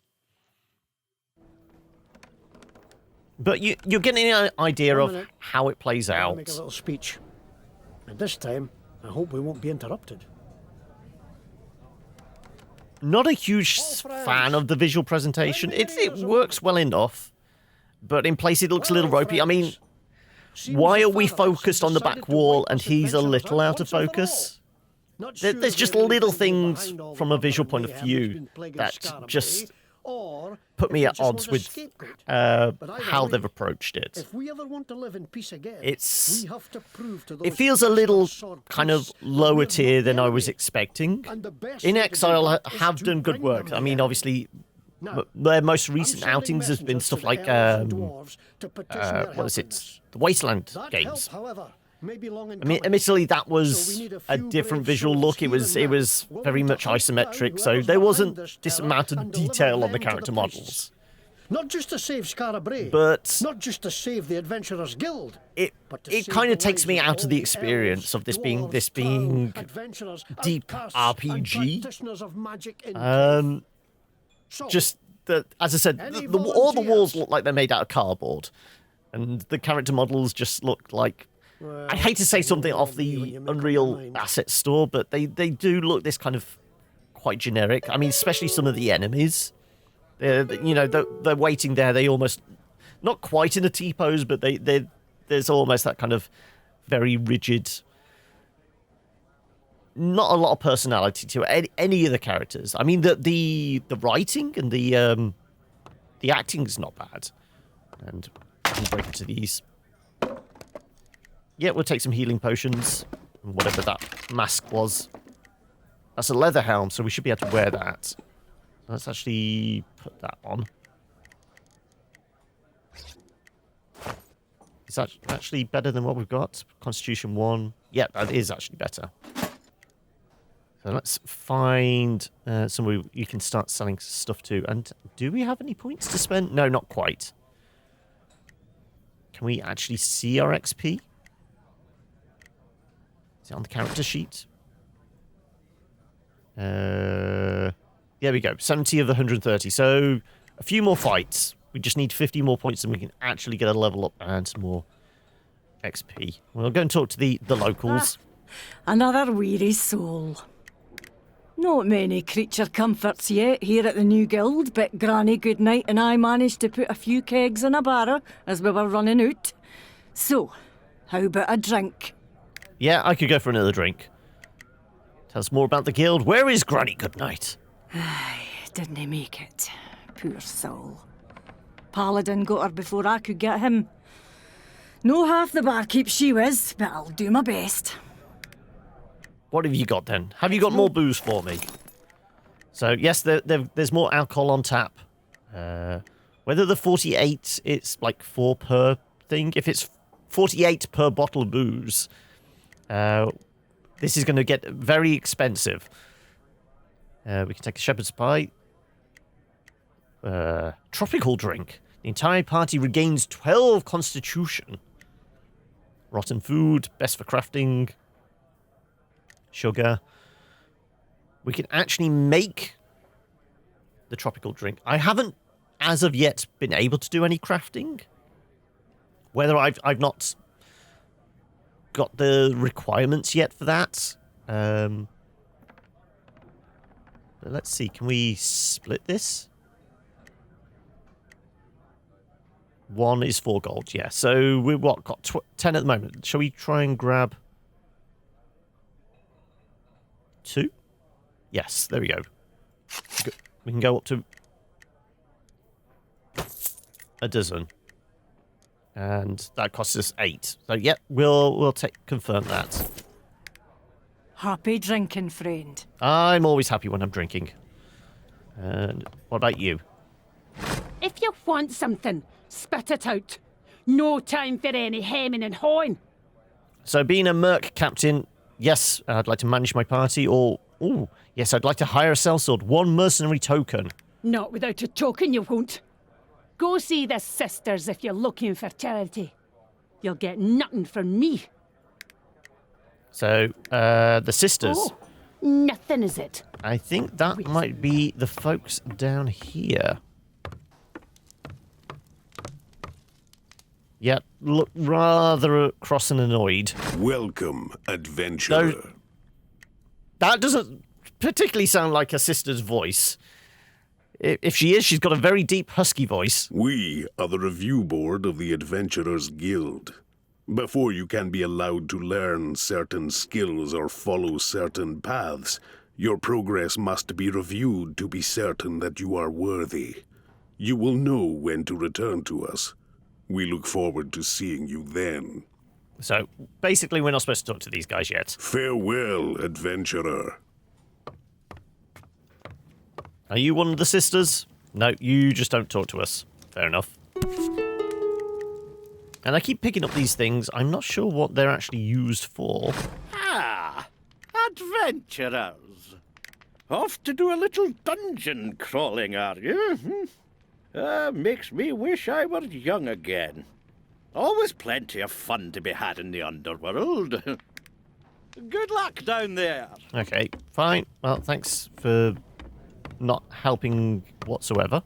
But you're getting an idea of how it plays I'll out. make a little speech. And this time, I hope we won't be interrupted. Not a huge fan of the visual presentation. It works well enough, but in place it looks a little ropey. I mean, why are we focused on the back wall and he's a little out of focus? There's just little things from a visual point of view that just put me at odds with how they've approached it. If we ever want to live in peace again, It feels a little kind of lower tier than I was expecting. inXile have done good work. I mean, obviously, their most recent outings has been stuff like, what is it? The Wasteland games. I mean, admittedly, that was a different visual look. It was very much isometric, so there wasn't this amount of detail on the character models. Not just to save Skara Brae, but not just to save the Adventurers Guild. It kind of takes me out of the experience of this being deep RPG. Just that, as I said, all the walls look like they're made out of cardboard, and the character models just look like. I hate to say something off the Unreal Asset Store, but they do look this kind of quite generic. I mean, especially some of the enemies. They're waiting there. They almost, not quite in a T-pose, but there's almost that kind of very rigid, not a lot of personality to any of the characters. I mean, the writing and the acting is not bad. And we'll break into these. Yeah, we'll take some healing potions, and whatever that mask was. That's a leather helm, so we should be able to wear that. Let's actually put that on. Is that actually better than what we've got? Constitution 1. Yeah, that is actually better. So let's find somewhere you can start selling stuff to. And do we have any points to spend? No, not quite. Can we actually see our XP? Is it on the character sheet? There we go. 70 of the 130. So a few more fights. We just need 50 more points and we can actually get a level up and some more XP. We'll go and talk to the locals. Another weary soul. Not many creature comforts yet here at the new guild, but Granny Goodnight and I managed to put a few kegs in a barrow as we were running out. So, how about a drink? Yeah, I could go for another drink. Tell us more about the guild. Where is Granny Goodnight? Didn't he make it? Poor soul. Paladin got her before I could get him. No half the barkeep she was, but I'll do my best. What have you got then? Have you got more booze for me? So, yes, there's more alcohol on tap. Whether the 48, it's like 4 per thing. If it's 48 per bottle of booze, this is going to get very expensive. We can take a shepherd's pie. Tropical drink. The entire party regains 12 constitution. Rotten food, best for crafting. Sugar. We can actually make the tropical drink. I haven't, as of yet, been able to do any crafting. Whether I've not got the requirements yet for that. But let's see. Can we split this? 1 is 4 gold. Yeah. So we've got 10 at the moment. Shall we try and grab 2? Yes, there we go. We can go up to a dozen. And that costs us 8. So yep, we'll confirm that. Happy drinking, friend. I'm always happy when I'm drinking. And what about you? If you want something, spit it out. No time for any hemming and hawing. So being a merc captain, yes, I'd like to manage my party, or, ooh, yes, I'd like to hire a sellsword. 1 mercenary token. Not without a token, you won't. Go see the sisters if you're looking for charity. You'll get nothing from me. So, the sisters. Oh, nothing, is it? I think that might be the folks down here. Yep, look rather cross and annoyed. Welcome, adventurer. No, that doesn't particularly sound like a sister's voice. If she is, she's got a very deep, husky voice. We are the review board of the Adventurers Guild. Before you can be allowed to learn certain skills or follow certain paths, your progress must be reviewed to be certain that you are worthy. You will know when to return to us. We look forward to seeing you then. So, basically, we're not supposed to talk to these guys yet. Farewell, adventurer. Are you one of the sisters? No, you just don't talk to us. Fair enough. And I keep picking up these things. I'm not sure what they're actually used for. Ah, adventurers. Off to do a little dungeon crawling, are you? Makes me wish I were young again. Always plenty of fun to be had in the underworld. Good luck down there. Okay, fine. Well, thanks for not helping whatsoever.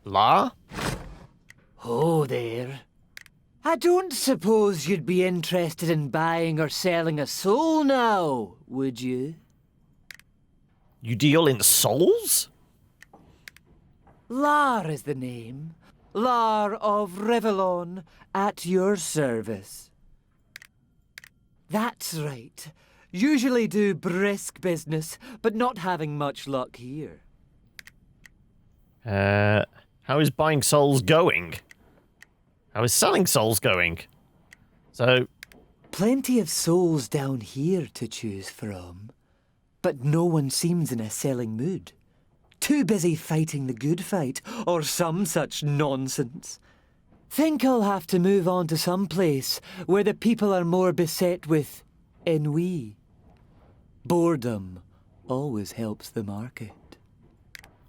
La? Oh, there. I don't suppose you'd be interested in buying or selling a soul now, would you? You deal in souls? Lar is the name. Lar of Revellon, at your service. That's right. Usually do brisk business, but not having much luck here. How is buying souls going? How is selling souls going? So... Plenty of souls down here to choose from, but no one seems in a selling mood. Too busy fighting the good fight, or some such nonsense. Think I'll have to move on to some place where the people are more beset with ennui. Boredom always helps the market.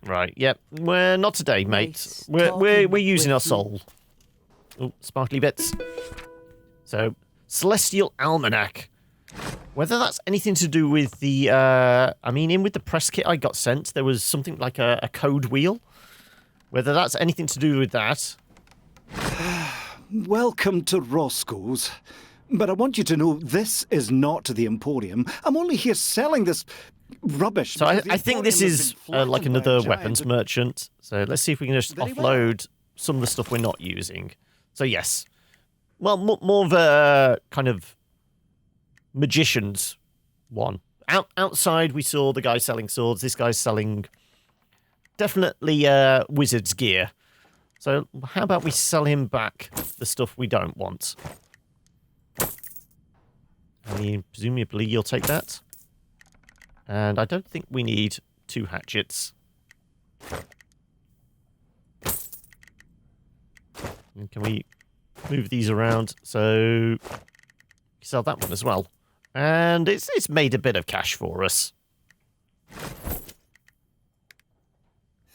Right, yep. We're not today, mate. We're using our soul. Oh, sparkly bits. So, Celestial Almanac. Whether that's anything to do with the, I mean, in with the press kit I got sent, there was something like a code wheel. Whether that's anything to do with that. Welcome to Roscoe's. But I want you to know this is not the Emporium. I'm only here selling this rubbish. So I think this is like another weapons merchant. So let's see if we can just offload some of the stuff we're not using. So yes. Well, more of a kind of magician's one. Outside we saw the guy selling swords. This guy's selling definitely wizard's gear. So how about we sell him back the stuff we don't want? I mean, presumably you'll take that. And I don't think we need 2 hatchets. And can we move these around? So sell that one as well. And it's made a bit of cash for us.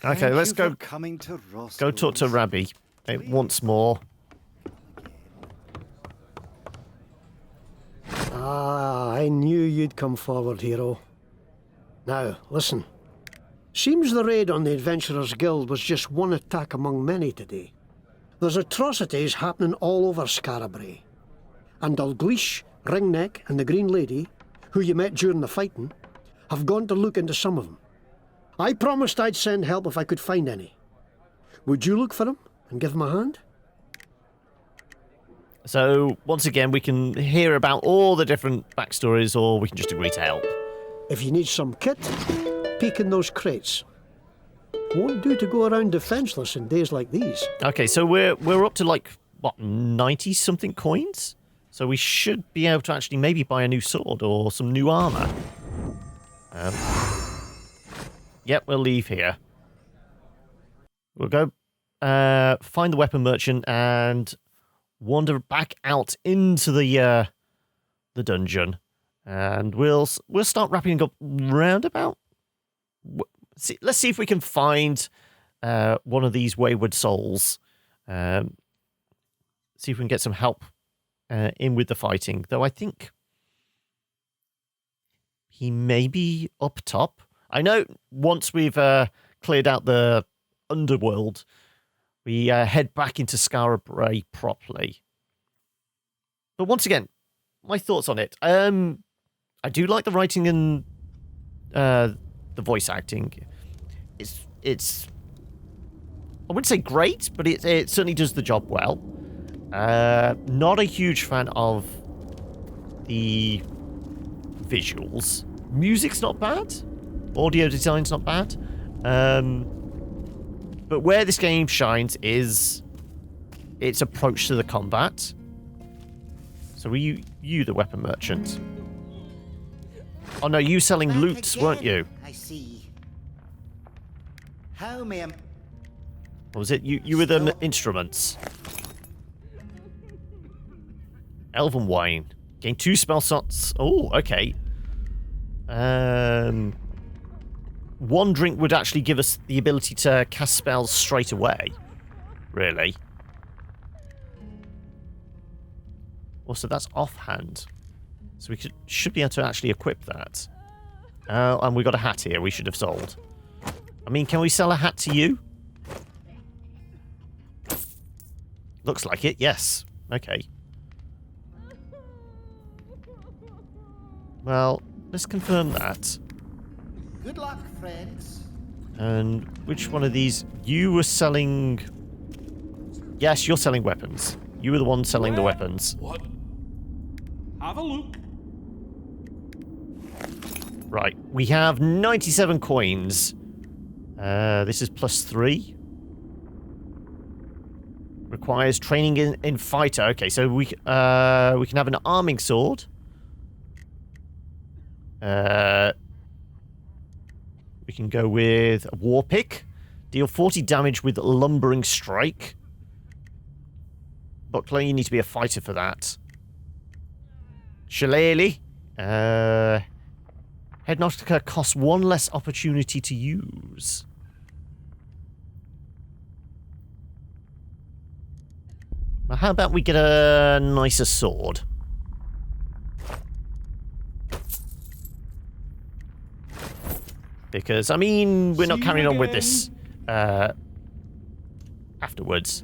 Okay, let's go. Go talk to Rabbi once more. Ah, I knew you'd come forward, hero. Now, listen. Seems the raid on the Adventurers Guild was just one attack among many today. There's atrocities happening all over Skara Brae. And Dalgleish, Ringneck, and the Green Lady, who you met during the fighting, have gone to look into some of them. I promised I'd send help if I could find any. Would you look for them and give them a hand? So, once again, we can hear about all the different backstories, or we can just agree to help. If you need some kit, peek in those crates. Won't do to go around defenseless in days like these. Okay, so we're up to like, what, 90-something coins? So we should be able to actually maybe buy a new sword or some new armour. Yep, we'll leave here. We'll go find the weapon merchant and wander back out into the dungeon, and we'll start wrapping up roundabout. Let's see if we can find one of these wayward souls. See if we can get some help in with the fighting. Though I think he may be up top. I know once we've cleared out the underworld, we head back into Skara Brae properly. But once again, my thoughts on it. I do like the writing and the voice acting. It's I wouldn't say great, but it certainly does the job well. Not a huge fan of the visuals. Music's not bad. Audio design's not bad. But where this game shines is its approach to the combat. So were you the weapon merchant? Oh no, you selling lutes, weren't you? I see. How may I... What was it? You were the instruments. Elven wine. Gain 2 spell slots. Oh, okay. 1 drink would actually give us the ability to cast spells straight away. Really. Also, that's offhand. So we should be able to actually equip that. And we got a hat here we should have sold. I mean, can we sell a hat to you? Looks like it, yes. Okay. Well, let's confirm that. Good luck, friends. And which one of these? You were selling... Yes, you're selling weapons. You were the one selling the weapons. What? Have a look. Right, we have 97 coins. This is +3. Requires training in fighter. Okay, so we can have an arming sword. We can go with a war pick. Deal 40 damage with lumbering strike. Buckler, you need to be a fighter for that. Shillelagh. Headknocker costs 1 less opportunity to use. Well, how about we get a nicer sword? Because, I mean, we're not carrying on with this afterwards.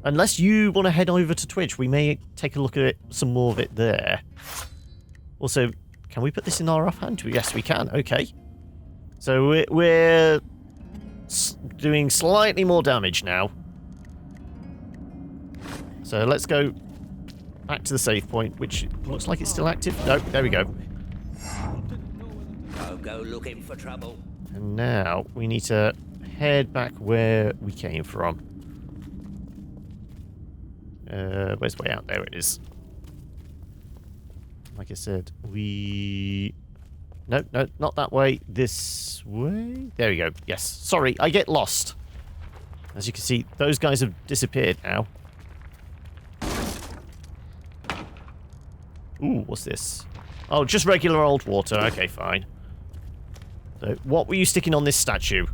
Unless you want to head over to Twitch, we may take a look at it, some more of it there. Also, can we put this in our offhand? Yes, we can. Okay. So we're doing slightly more damage now. So let's go back to the save point, which looks like it's still active. No, there we go. Don't go looking for trouble. And now we need to head back where we came from. Where's the way out? There it is. Like I said, we... No, not that way. This way? There we go. Yes. Sorry, I get lost. As you can see, those guys have disappeared now. Ooh, what's this? Oh, just regular old water. Okay, fine. So, what were you sticking on this statue?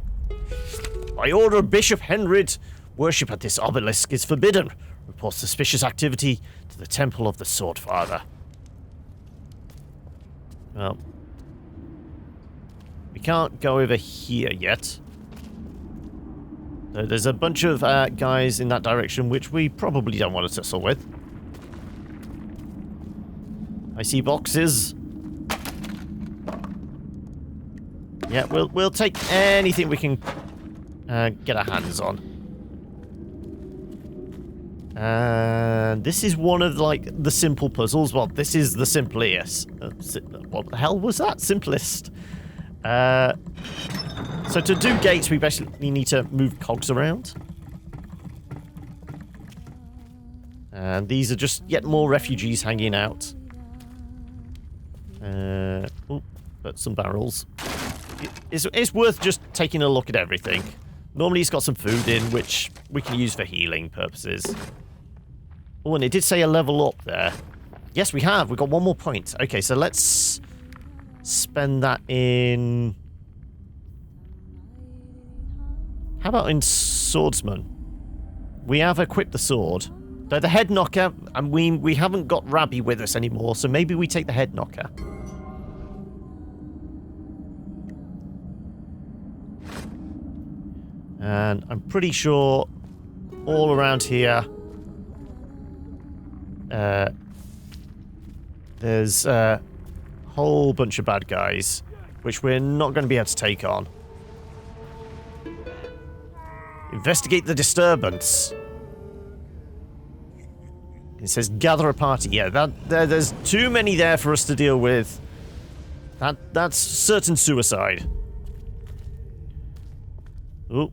By order of Bishop Henrid, worship at this obelisk is forbidden. Report suspicious activity to the Temple of the Swordfather. Well, we can't go over here yet. So there's a bunch of guys in that direction, which we probably don't want to tussle with. I see boxes. Yeah, we'll take anything we can get our hands on. And this is one of, like, the simple puzzles. Well, this is the simplest. What the hell was that? Simplest. So to do gates, we basically need to move cogs around. And these are just yet more refugees hanging out. But some barrels. It's worth just taking a look at everything. Normally it's got some food in, which we can use for healing purposes. Oh, and it did say a level up there. Yes, we have. We've got 1 more point. Okay, so let's spend that in... How about in swordsman? We have equipped the sword. So the head knocker, and we haven't got Rabbi with us anymore, so maybe we take the head knocker. And I'm pretty sure all around here there's a whole bunch of bad guys, which we're not going to be able to take on. Investigate the disturbance. It says gather a party. Yeah, there's too many there for us to deal with. That's certain suicide. Ooh.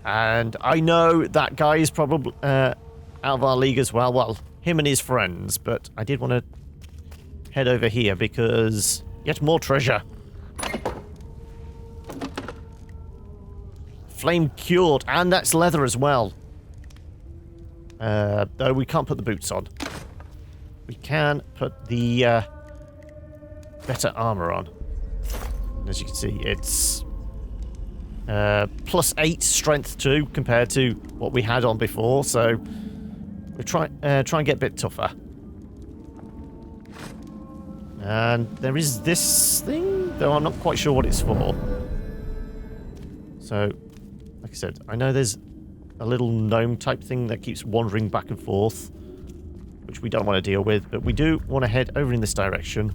And I know that guy is probably out of our league as well. Well, him and his friends. But I did want to head over here because yet more treasure. Flame cured, and that's leather as well. Though we can't put the boots on. We can put the better armor on. And as you can see, it's +8 strength too, compared to what we had on before. So we'll try and get a bit tougher. And there is this thing, though I'm not quite sure what it's for. So, like I said, I know there's a little gnome type thing that keeps wandering back and forth, which we don't want to deal with, but we do want to head over in this direction.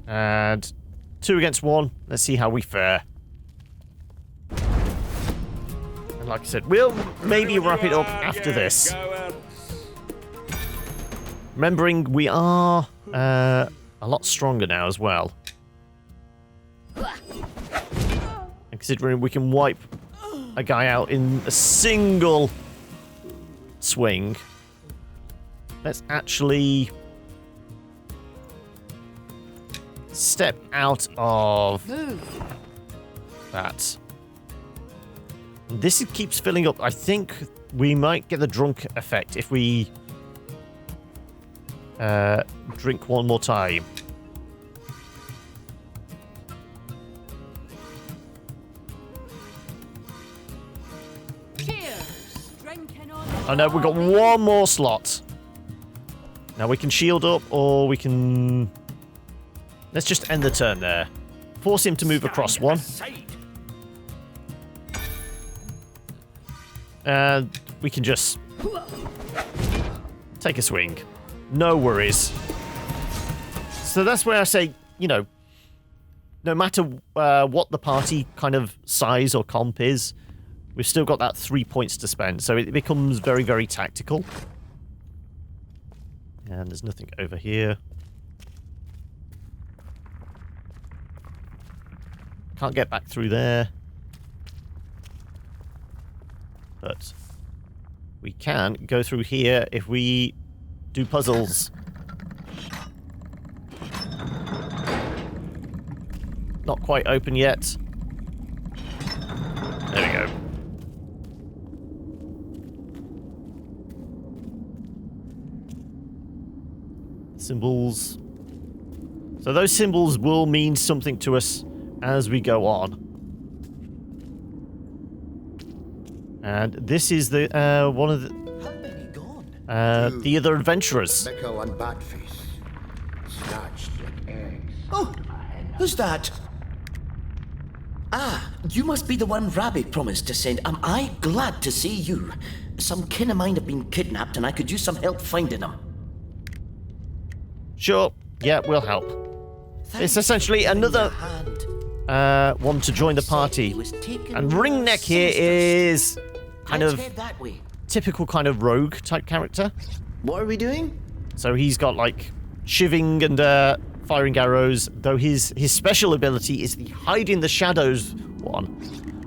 And 2 against 1. Let's see how we fare. And like I said, we'll maybe wrap it up after this. Remembering we are a lot stronger now as well. And considering we can wipe a guy out in a single swing, let's actually step out of that. This keeps filling up. I think we might get the drunk effect if we drink one more time. Oh no, we've got one more slot. Now we can shield up, or we can... Let's just end the turn there. Force him to move across one. And we can just take a swing. No worries. So that's where I say, you know, no matter what the party kind of size or comp is, we've still got that 3 points to spend, so it becomes very, very tactical. And there's nothing over here. Can't get back through there. But we can go through here if we do puzzles. Not quite open yet. There we go. Symbols. So those symbols will mean something to us as we go on. And this is the one of the other adventurers. Mickle and Batface, snatched like eggs. Oh, who's that? Ah, you must be the one Rabbit promised to send. Am I glad to see you? Some kin of mine have been kidnapped and I could use some help finding them. Sure, yeah, we'll help. It's essentially another one to join the party. And Ringneck here is kind of typical kind of rogue type character. What are we doing? So he's got like shivving and firing arrows, though his special ability is the hide in the shadows one,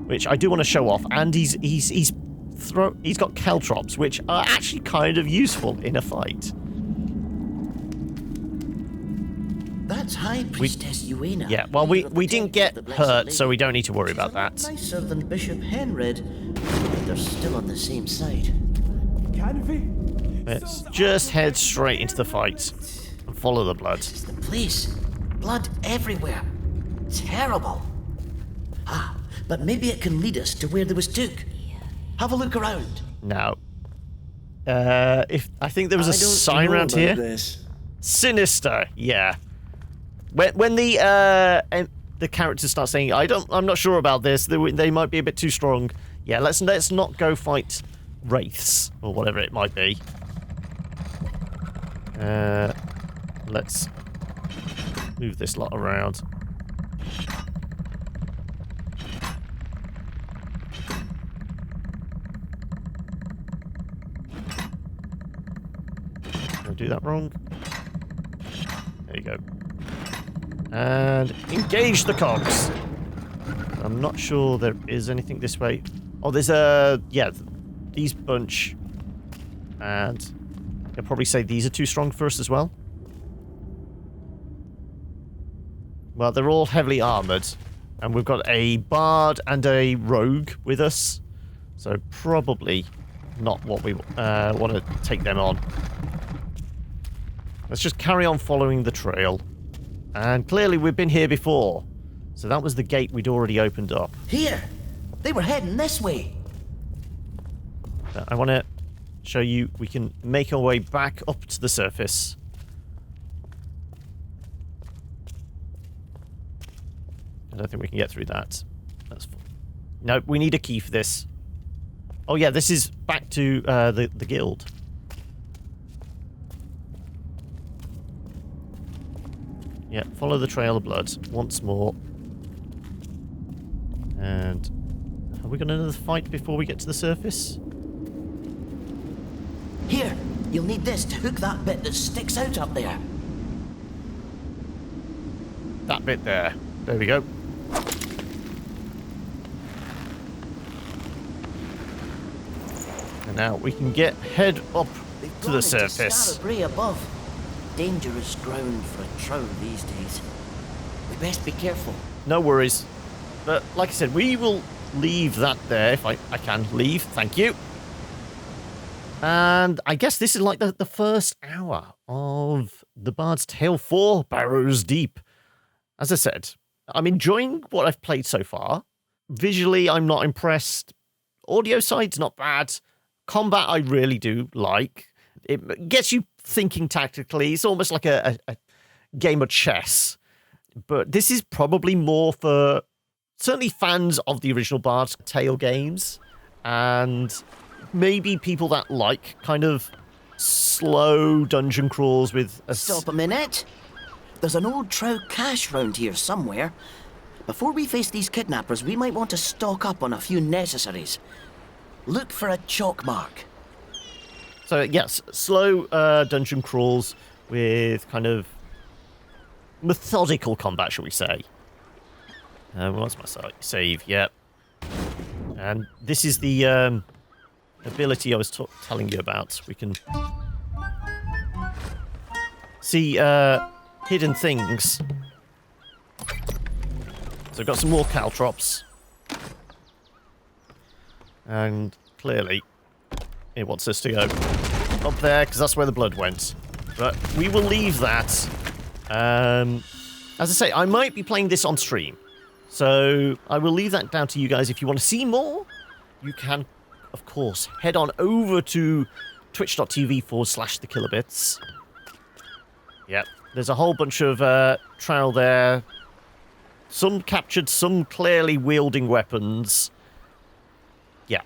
which I do want to show off. And he's got caltrops, which are actually kind of useful in a fight. That's High Priestess Uena. Yeah, well, we didn't get hurt, so we don't need to worry about that. Nicer than Bishop Henred. They're still on the same side. Let's just head straight into the fight and follow the blood. The place. Blood everywhere. Terrible. Ah, but maybe it can lead us to where there was Duke. Have a look around. Now, if I think there was a sign around here. Sinister, yeah. When the characters start saying, I'm not sure about this, they might be a bit too strong. Yeah, let's not go fight wraiths or whatever it might be. Let's move this lot around. Did I do that wrong? There you go. And engage the cogs. I'm not sure there is anything this way. Oh, there's these bunch. And I'll probably say these are too strong for us as well. Well, they're all heavily armored. And we've got a bard and a rogue with us. So probably not what we want to take them on. Let's just carry on following the trail. And clearly we've been here before. So that was the gate we'd already opened up. Here! They were heading this way. I want to show you we can make our way back up to the surface. I don't think we can get through that. That's full. No, we need a key for this. Oh yeah, this is back to the guild. Yeah, follow the trail of blood once more. And have we got another fight before we get to the surface? Here, you'll need this to hook that bit that sticks out up there. That bit there. There we go. And now we can head up to the surface. Skara Brae above. Dangerous ground for a troll these days. best be careful. No worries. But like I said, we will leave that there if I can leave. Thank you. And I guess this is like the first hour of The Bard's Tale 4, Barrows Deep. As I said, I'm enjoying what I've played so far. Visually, I'm not impressed. Audio side's not bad. Combat, I really do like. It gets you thinking tactically. It's almost like a game of chess. But this is probably more for certainly fans of the original Bard's Tale games, and maybe people that like kind of slow dungeon crawls with a... Stop a minute. There's an old trow cache round here somewhere. Before we face these kidnappers, we might want to stock up on a few necessaries. Look for a chalk mark. So, yes, slow dungeon crawls with kind of methodical combat, shall we say. What's my save? Yep. And this is the ability I was telling you about. We can see hidden things. So I've got some more caltrops. And clearly it wants us to go up there because that's where the blood went. But we will leave that. As I say, I might be playing this on stream. So I will leave that down to you guys. If you want to see more, you can, of course, head on over to twitch.tv/thekillerbits. Yep, there's a whole bunch of trial there. Some captured, some clearly wielding weapons. Yeah.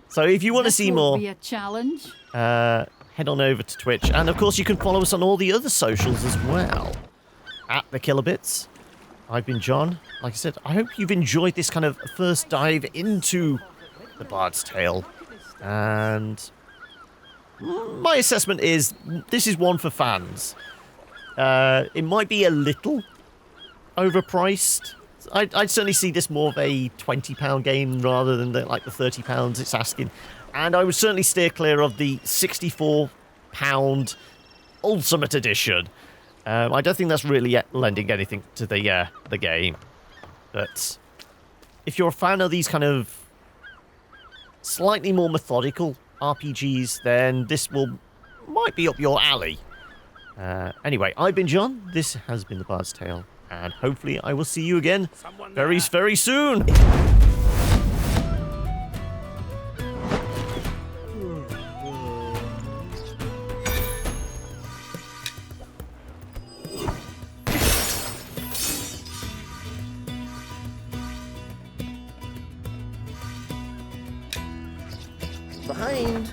So if you want to see more, be a challenge. Head on over to Twitch. And of course, you can follow us on all the other socials as well. At the Killerbits. I've been John. Like I said, I hope you've enjoyed this kind of first dive into the Bard's Tale. And my assessment is this is one for fans. It might be a little overpriced. I'd certainly see this more of a £20 game rather than the £30 it's asking. And I would certainly steer clear of the £64 Ultimate Edition. I don't think that's really lending anything to the game. But if you're a fan of these kind of slightly more methodical RPGs, then this might be up your alley. Anyway, I've been John. This has been The Bard's Tale. And hopefully I will see you again very, very soon. Behind.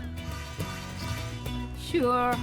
Sure.